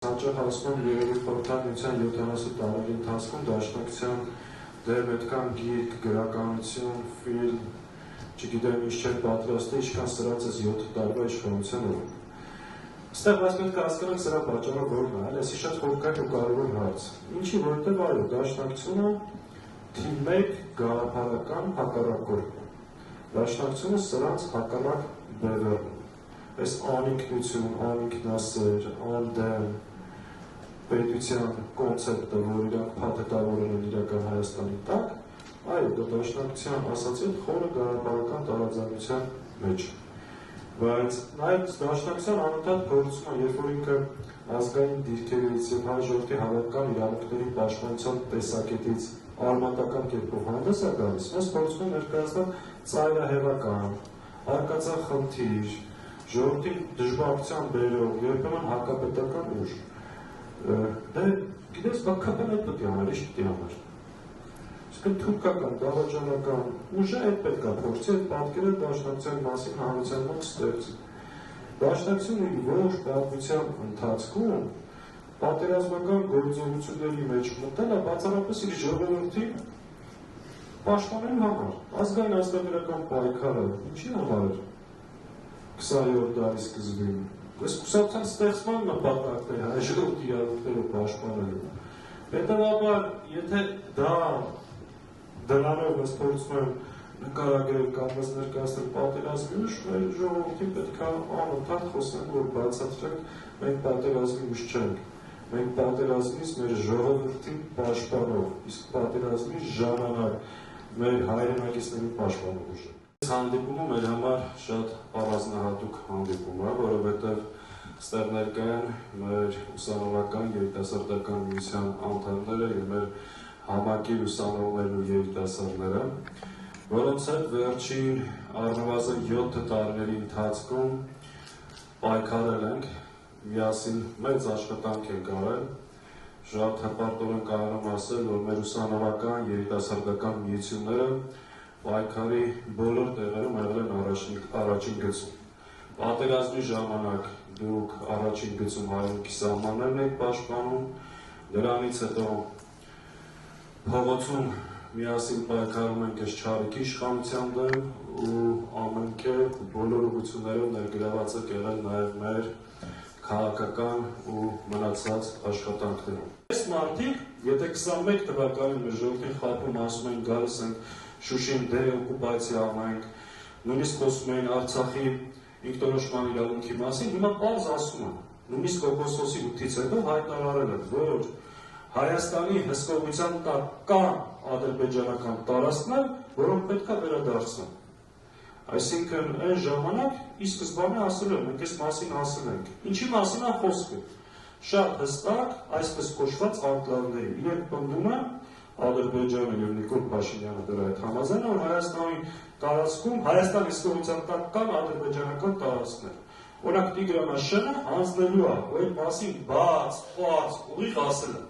Հաճախ ասում երևի խորհրդանության 70 տարի ընթացքում դաշնակցության դեմ այդքան գիրք, գրականություն, ֆիլմ, չգիտեմ ինչ չէր պատրաստի, ինչքան սրած ես 7 տարվա իշխանության օրոք։ Այստեղ բայց պետք է հասկանանք սրա պատճառը որն է, այլ էսի շատ խորհրդային ու կարևոր հարց։ Ինչի որտեղ այո, դաշնակցությունը թիմ 1 գաղափարական հակառակորդն է։ Դաշնակցությունը սրանց հակառակ բևեռն է։ Այս անինքնություն, անինքնասեր, անդեմ, պետության կոնցեպտը, որ իրանք փաթեթավորել են իրական Հայաստանի տակ, այո, դա դաշնակցության ասացի խորը գաղափարական տարաձայնության մեջ։ Բայց այդ դաշնակցության անընդհատ փորձում է, երբ որ ինքը ազգային դիրքերից եւ հայ ժողովրդի հավաքական իրավունքների պաշտպանության տեսակետից արմատական կերպով հանդես է գալիս, մեզ փորձում է ներկայացնել ծայրահեղական, արկածախնդիր, ժողովրդի դժբախտության բերող, երբեմն հակապետական ուժ։ Դե գիտես, բակական այդ պետք է անել, ինչ պետք է անել։ Իսկն թուրքական, դավաճանական ուժը այդ պետք է փորձի այդ պատկերը դաշնակցության մասին հանրության մոտ ստեղծի։ Դաշնակցությունը իր ողջ պատմության ընթացքում պատերազմական գործողությունների մեջ մտել է բացառապես իր ժողովրդի պաշտպանելու համար։ Ազգային ազգագրական պայքարը ինչի համար էր 20-րդ դարի սկզբին։ Այս կուսակցության ստեղծման նպատակն է հայ ժողովրդի իրավունքները պաշտպանելու։ Հետևաբար, եթե դա դրանով ես փորձում եմ նկարագրել կամ ներկայացնել պատերազմի ուժ, մեր ժողովրդին պետք է անընդհատ խոսենք, որ բացատրենք մենք պատերազմի ուժ չենք։ Մենք պատերազմից մեր ժողովրդին պաշտպանող, իսկ պատերազմի ժամանակ մեր հայրենակիցներին պաշտպանող ուժ է։ Այս հանդիպումը մեր համար շատ առանձնահատուկ հանդիպում է, որովհետև ստեղ ներկա են մեր ուսանողական երիտասարդական միության անդամները եւ մեր համակի ուսանողներն ու երիտասարդները, որոնց հետ վերջին առնվազն 7 տարիների ընթացքում պայքարել ենք, միասին մեծ աշխատանք ենք արել, շատ հպարտորեն կարող եմ ասել, որ մեր ուսանողական երիտասարդական միությունները պայքարի բոլոր տեղերում եղել են առաջին գծում։ Պատերազմի ժամանակ դուք առաջին գծում հայրենիքի սահմաններն եք պաշտպանում, դրանից հետո փողոցում միասին պայքարում ենք այս չարիքի իշխանության դեմ ու ամեն կերպ բոլոր ուղղություններով ներգրաված եք եղել նաև մեր քաղաքական ու մնացած աշխատանքներում։ Այս մարդիկ, եթե 21 թվականին մեր ժողովրդին խաբում ասում են գալիս ենք Շուշին դեօկուպացիա անենք, նույնիսկ խոսում էին Արցախի ինքնորոշման իրավունքի մասին, հիմա պարզ ասում են, նույնիսկ օգոստոսի 8-ից հետո հայտարարել են, որ Հայաստանի հսկողության տակ կան ադրբեջանական տարածքներ, որոնք պետք է վերադարձնեն։ Այսինքն այն ժամանակ ի սկզբանե ասել են, մենք այս մասին ասել ենք։ Ինչի մասին է խոսքը։ Շատ հստակ, այսպես կոչված անկլավների, իրենք պնդում են Ադրբեջանը եւ Նիկոլ Փաշինյանը դրա հետ համաձայն որ Հայաստանի տարածքում Հայաստանի հսկողության տակ կան ադրբեջանական տարածքներ։ Օրինակ Տիգրան Աշենը հանձնելու է, որ այդ մասին բաց, ուղիղ ասել է։